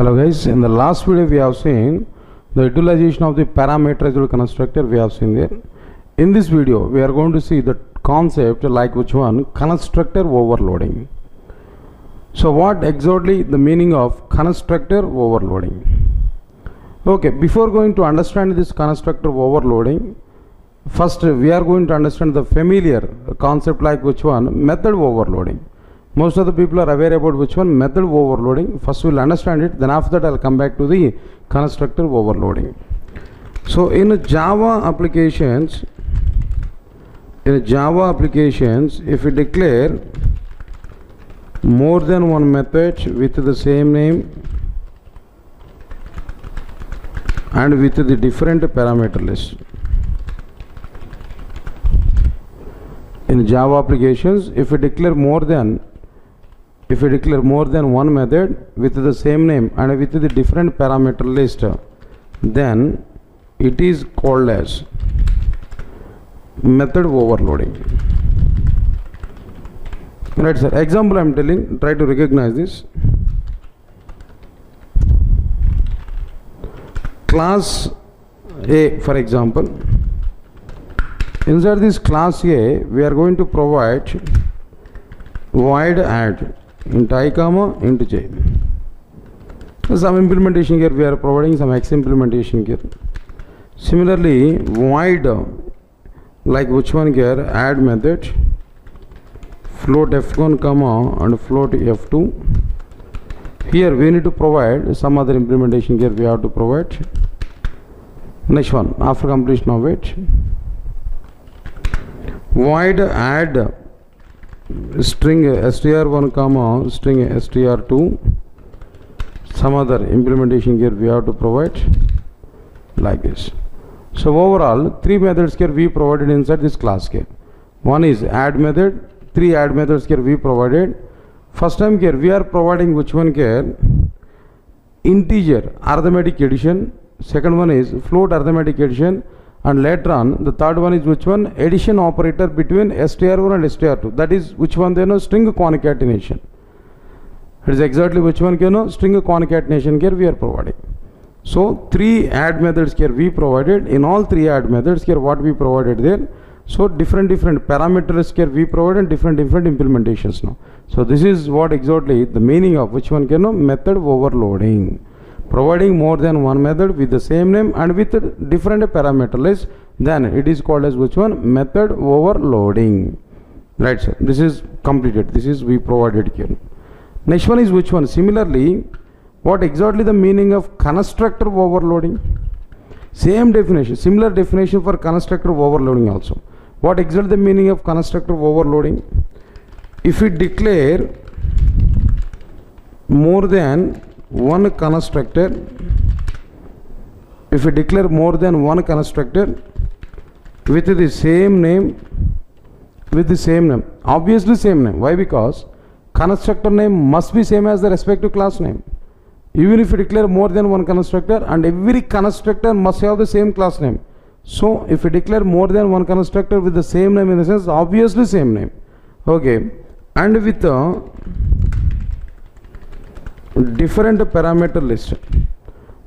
Hello guys, in the last video we have seen the utilization of the parameterized constructor. We have seen there. In this video we are going to see the concept like which one? Constructor overloading. So what exactly the meaning of constructor overloading? Okay, before going to understand this constructor overloading, first we are going to understand the familiar concept like which one? Method overloading. Most of the people are aware about which one? Method overloading. First we will understand it, then after that I will come back to the constructor overloading. So in Java applications, if we declare more than one method with the same name and with the different parameter list. In Java applications, if we declare more than one method with the same name and with the different parameter list, then it is called as method overloading. Right, sir. Example I am telling, try to recognize this. Class A, for example. Inside this class A, we are going to provide void add int I comma int j. Some implementation here we are providing some X implementation here. Similarly, void like which one here? Add method float f1 comma and float f2. Here we need to provide some other implementation here we have to provide. Next one, after completion of it, void add string str1 comma string str2. Some other implementation here we have to provide like this. So overall 3 methods here we provided inside this class here. One is add method, 3 add methods here we provided. First time here we are providing which one here? Integer arithmetic addition. Second one is float arithmetic addition. And later on, the third one is which one? Addition operator between str1 and str2. That is which one? They know string concatenation. It is exactly which one? You know, string concatenation here we are providing. So 3 add methods here we provided. In all 3 add methods here what we provided there? So different parameters here we provided different implementations now. So this is what exactly the meaning of which one? You know, method overloading. Providing more than one method with the same name and with different parameter list, then it is called as which one? Method overloading. Right, sir. This is completed. This is we provided here. Next one is which one? Similarly, what exactly the meaning of constructor overloading? Same definition, similar definition for constructor overloading also. What exactly the meaning of constructor overloading? If we declare more than one constructor, if we declare more than one constructor with the same name, obviously same name. Why? Because constructor name must be same as the respective class name. Even if you declare more than one constructor, and every constructor must have the same class name. So if you declare more than one constructor with the same name, in the sense obviously same name, okay, and with different parameter list,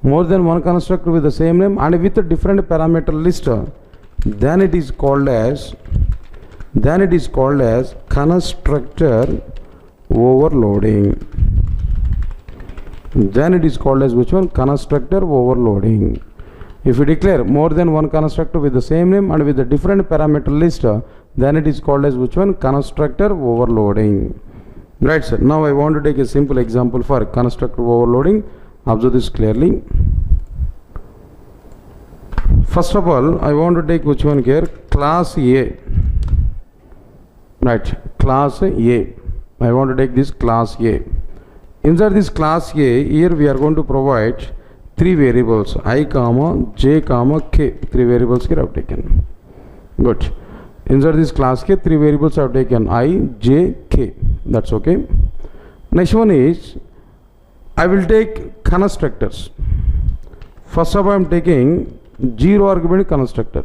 more than one constructor with the same name and with a different parameter list, then it is called as constructor overloading. Then it is called as which one? Constructor overloading. If you declare more than one constructor with the same name and with a different parameter list, then it is called as which one? Constructor overloading. Right, sir. Now I want to take a simple example for constructor overloading. Observe this clearly. First of all, I want to take which one here? Class A. Right, class A. I want to take this class A. Inside this class A, here we are going to provide 3 variables, I comma j comma k. 3 variables here I have taken. Good. Inside this class K, 3 variables I have taken, I, j, k. That's okay. Next one is, I will take constructors. First of all, I am taking 0 argument constructor.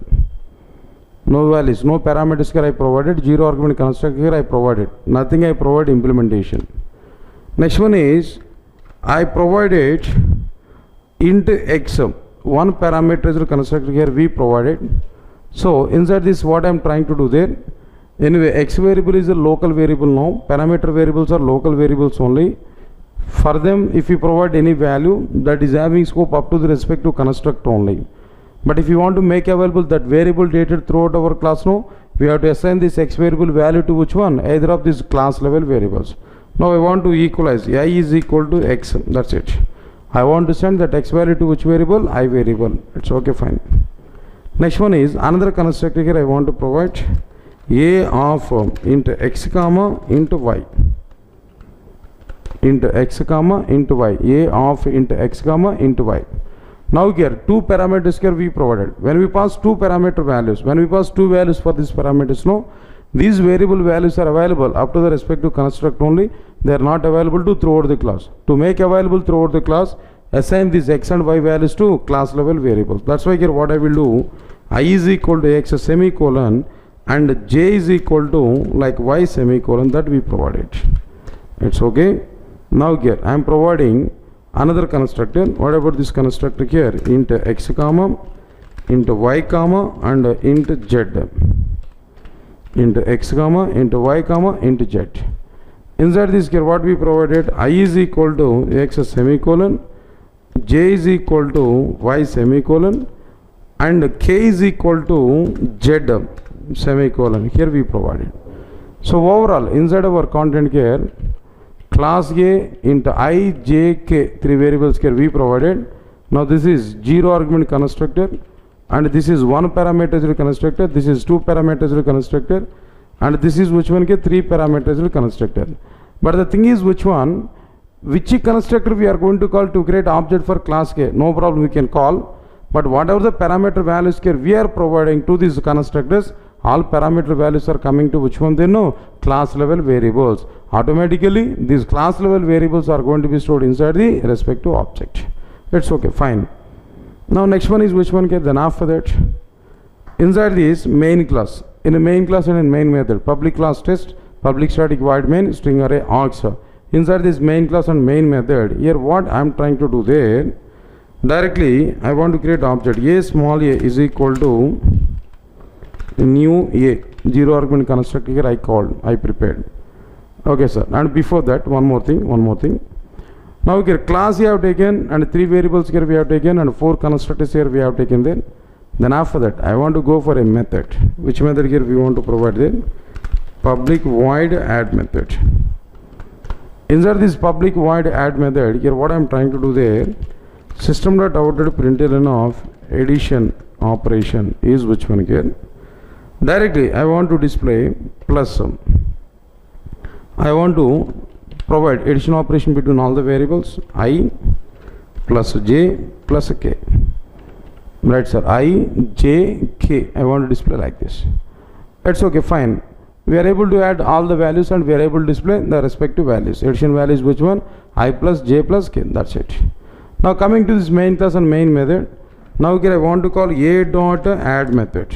No values, no parameters here I provided, 0 argument constructor here I provided. Nothing I provide implementation. Next one is I provided int x, one parameter is constructed here we provided. So inside this what I am trying to do there, anyway x variable is a local variable now, parameter variables are local variables only. For them if you provide any value that is having scope up to the respective construct only. But if you want to make available that variable dated throughout our class now, we have to assign this x variable value to which one? Either of these class level variables. Now I want to equalize I is equal to x, that's it. I want to send that x value to which variable? I variable. It's okay, fine. Next one is another constructor here I want to provide a of into x comma into y. Into x comma into y. A of into x comma into y. Now here two parameters here we provided. When we pass two parameter values, when we pass two values for these parameters, no, these variable values are available up to the respective construct only. They are not available to throughout the class. To make available throughout the class, assign these x and y values to class level variables. That's why here what I will do, I is equal to x semicolon and j is equal to like y semicolon, that we provided. It's okay. Now here I am providing another constructor. What about this constructor here? Into x comma, into y comma and into z. Into x comma, into y comma, into z. Inside this here what we provided, I is equal to x semicolon, j is equal to y semicolon and k is equal to z semicolon. Here we provided. So overall inside our content here, class A into I, J, K, three variables here we provided. Now this is zero argument constructor and this is one parameter constructor, this is two parameter constructor and this is which one? Three parameter constructor. But the thing is which one? Which constructor we are going to call to create object for class K? No problem, we can call. But whatever the parameter values here we are providing to these constructors, all parameter values are coming to which one? They know class level variables. Automatically these class level variables are going to be stored inside the respective object. It's okay, fine. Now next one is which one? Then after that, inside this main class, in a main class and in main method, public class test, public static void main, string array args. Inside this main class and main method, here what I am trying to do there, directly I want to create object a small a is equal to new a, zero argument constructor here I prepared. Okay sir, and before that one more thing. Now here class we have taken and three variables here we have taken and four constructors here we have taken there. Then after that I want to go for a method. Which method here we want to provide there? Public void add method. Inside this public void add method, here what I am trying to do there, system.out.println of addition operation is which one here? Directly I want to display plus I want to provide addition operation between all the variables I plus j plus k. Right sir, I, j, k. I want to display like this. It's okay, fine. We are able to add all the values and we are able to display the respective values. Addition value is which one? I plus j plus k. That's it. Now coming to this main class and main method. Now here I want to call a dot add method.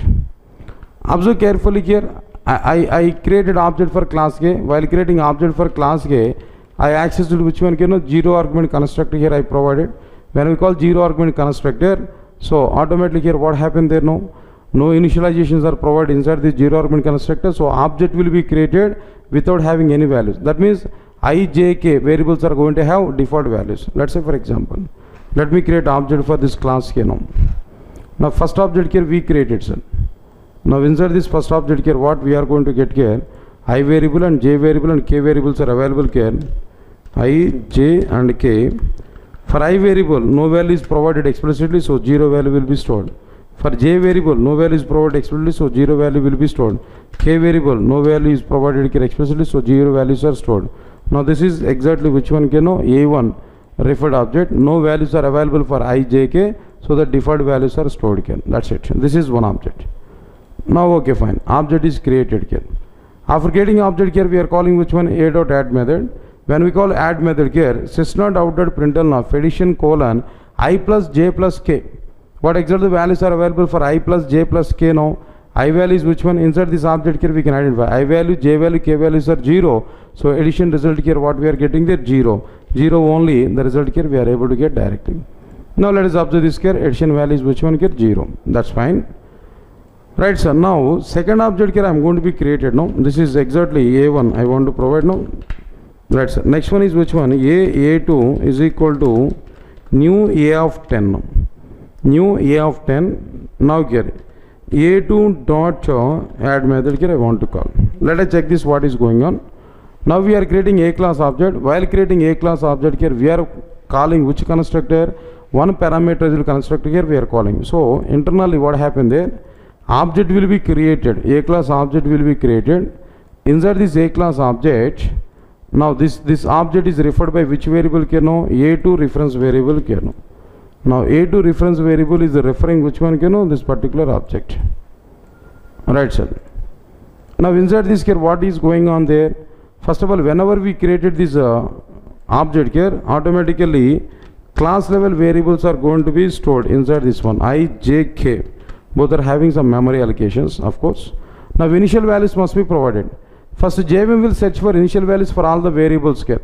Observe carefully here. I created object for class K. While creating object for class K, I accessed which one? Zero argument constructor here I provided. When we call zero argument constructor, so automatically here what happened there? No initializations are provided inside this zero argument constructor. So object will be created without having any values. That means I, j, k variables are going to have default values. Let's say for example, let me create object for this class K now. Now first object here we created, sir. Now inside this first object here what we are going to get here, I variable and j variable and k variables are available here. I, j and k. For I variable no value is provided explicitly, so zero value will be stored. For j variable no value is provided explicitly, so zero value will be stored. K variable no value is provided here explicitly, so zero values are stored. Now this is exactly which one? A1 referred object. No values are available for I, j, k, so the default values are stored here. That's it. This is one object. Now okay, fine. Object is created here. After getting object here, we are calling which one? A dot add method. When we call add method here, system.out.println of addition colon I plus j plus k. What exactly values are available for I plus j plus k now? I value is which one? Inside this object here we can identify. I value, j value, k values are 0. So addition result here what we are getting there? 0. 0 only, the result here we are able to get directly. Now let us observe this here, addition value is which one here? 0. That's fine. Right, sir. Now second object here I am going to be created now. This is exactly A1 I want to provide now. Right, sir. Next one is which one? A2 is equal to new A of 10 now. New A of 10. Now here A2 dot add method here I want to call. Let us check this what is going on. Now we are creating A class object. While creating A class object here we are calling which constructor? One parameter constructor here we are calling. So internally what happened there? Object will be created. A class object will be created. Inside this A class object, now this object is referred by which variable here now? A2 reference variable here now. Now A2 reference variable is referring which one here now? This particular object. Right, sir. Now inside this here what is going on there? First of all, whenever we created this object here, automatically class level variables are going to be stored inside this one. I, J, K. Both are having some memory allocations, of course. Now initial values must be provided. First JVM will search for initial values for all the variables here.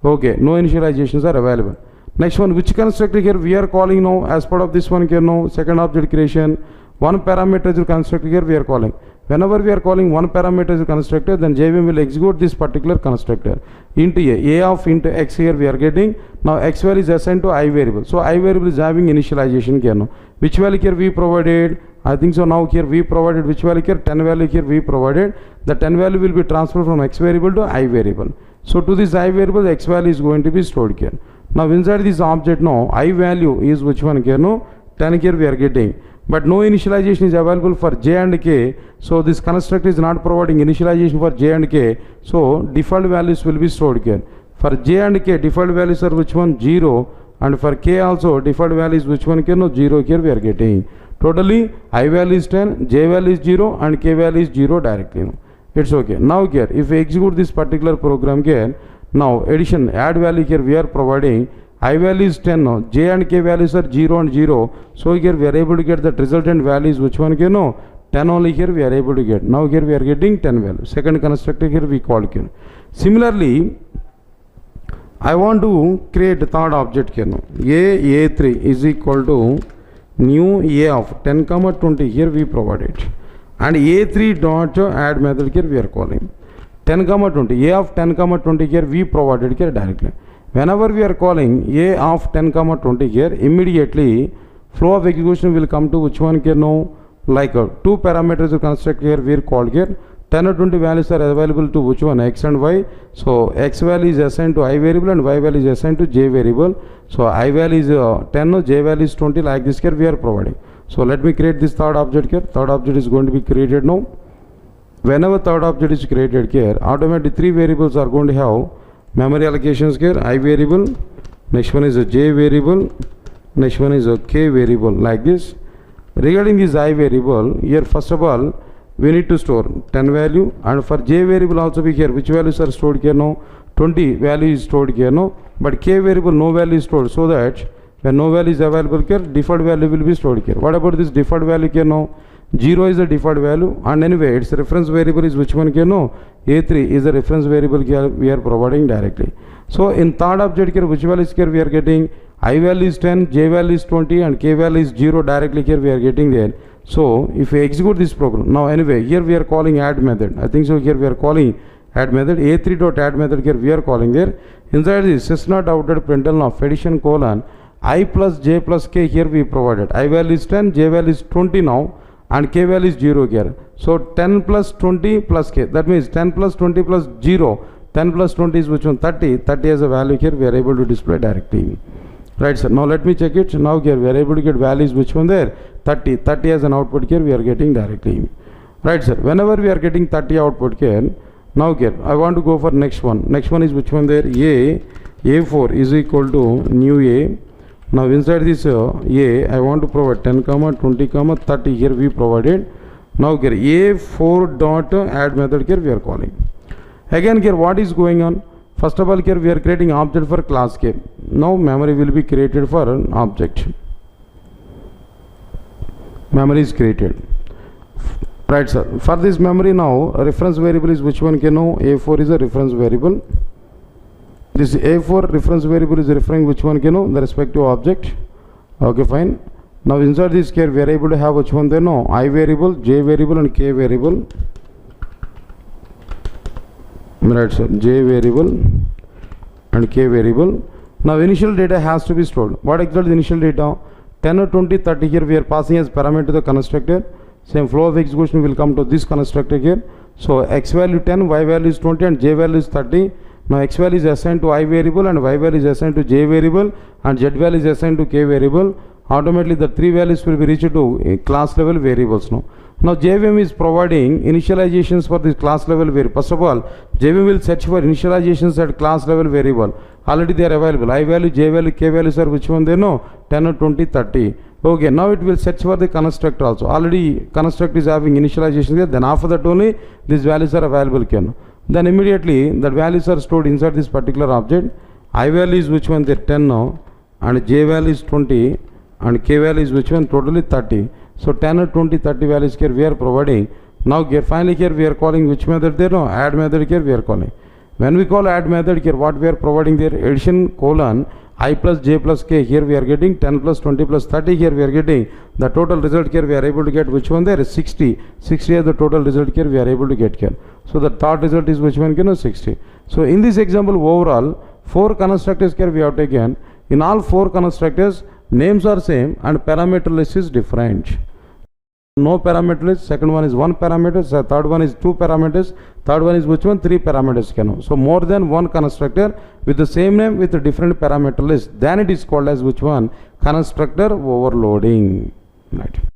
Okay, no initializations are available. Next one, which constructor here we are calling now as part of this one here now, second object creation. One parameter constructor here we are calling. Whenever we are calling one parameter constructor, then JVM will execute this particular constructor. Into A of into X here we are getting. Now X value is assigned to I variable. So I variable is having initialization here now. Which value here we provided? I think so now here we provided which value here? 10 value here we provided. The 10 value will be transferred from X variable to I variable. So to this I variable, the X value is going to be stored here. Now inside this object now, I value is which one here now? 10 here we are getting. But no initialization is available for J and K. So this constructor is not providing initialization for J and K. So default values will be stored here. For J and K, default values are which one? 0. And for K also, default value is which one here? No, 0 here we are getting. Totally, I value is 10, J value is 0 and K value is 0 directly. It's okay. Now here, if we execute this particular program here, now addition, add value here we are providing. I value is 10 now, J and K values are 0 and 0. So here we are able to get the resultant values which one here no? 10 only here we are able to get. Now here we are getting 10 value. Second constructor here we call here. Similarly, I want to create a third object here now. A3 is equal to new A of 10 comma 20 here we provided. And A3 dot add method here we are calling. 10 comma 20, A of 10 comma 20 here we provided here directly. Whenever we are calling A of 10 comma 20 here, immediately flow of execution will come to which one here now? Like two parameters construct here we are called here. 10 or 20 values are available to which one? X and Y. So X value is assigned to I variable and Y value is assigned to J variable. So I value is 10, J value is 20, like this here we are providing. So let me create this third object here. Third object is going to be created now. Whenever third object is created here, automatically three variables are going to have memory allocations here. I variable, next one is a J variable, next one is a K variable, like this. Regarding this I variable, here first of all, we need to store 10 value, and for J variable also be here, which values are stored here now? 20 value is stored here now, but K variable no value is stored, so that when no value is available here, default value will be stored here. What about this default value here now? 0 is the default value, and anyway its reference variable is which one here now? A3 is the reference variable here we are providing directly. So in third object here, which value is here we are getting? I value is 10, J value is 20 and K value is 0 directly here we are getting there. So if we execute this program, now anyway here we are calling add method. I think so here we are calling add method, A3 dot add method here we are calling there. Inside this sys.out.println of addition colon I plus J plus K here we provided. I value is 10, J value is 20 now and K value is 0 here. So 10 plus 20 plus K, that means 10 plus 20 plus 0. 10 plus 20 is which one? 30. 30 as a value here we are able to display directly. Right, sir. Now let me check it. Now here we are able to get values which one there? 30. 30 as an output here we are getting directly. Right, sir. Whenever we are getting 30 output here, now here I want to go for next one. Next one is which one there? A4 is equal to new A. Now inside this A, I want to provide 10 comma 20 comma 30 here we provided. Now here A4 dot add method here we are calling. Again here what is going on? First of all here we are creating object for class K. Now memory will be created for an object. Memory is created. Right, sir. For this memory now, a reference variable is which one? Now A4 is a reference variable. This A4 reference variable is referring which one, the respective object. Okay, fine. Now inside this here we are able to have which one there, I variable, J variable and K variable. Right, sir, J variable and K variable. Now initial data has to be stored. What exactly the initial data? 10 or 20, 30 here we are passing as parameter to the constructor. Same flow of execution will come to this constructor here. So x value 10, y value is 20 and j value is 30. Now x value is assigned to I variable and y value is assigned to j variable and z value is assigned to k variable. Automatically the three values will be reached to class level variables now. Now JVM is providing initializations for this class level variable. First of all, JVM will search for initializations at class level variable. Already they are available. I value, J value, K values are which one they know? 10 or 20, 30. Okay, now it will search for the constructor also. Already constructor is having initialization there. Then after that only these values are available. Then immediately the values are stored inside this particular object. I value is which one? They're 10 now. And J value is 20. And K value is which one? Totally 30. So 10 or 20, 30 values here we are providing. Now here finally here we are calling which method there? No, add method here we are calling. When we call add method here, what we are providing there? Addition colon I plus j plus k. Here we are getting 10 plus 20 plus 30. Here we are getting the total result here we are able to get which one there is 60. 60 is the total result here we are able to get here. So the third result is which one? 60. So in this example overall 4 constructors here we have taken. In all 4 constructors names are same and parameter list is different. No parameter list, second one is 1 parameter, third one is 2 parameters, third one is which one? 3 parameters. So more than 1 constructor with the same name with a different parameter list, then it is called as which one? Constructor overloading. Right.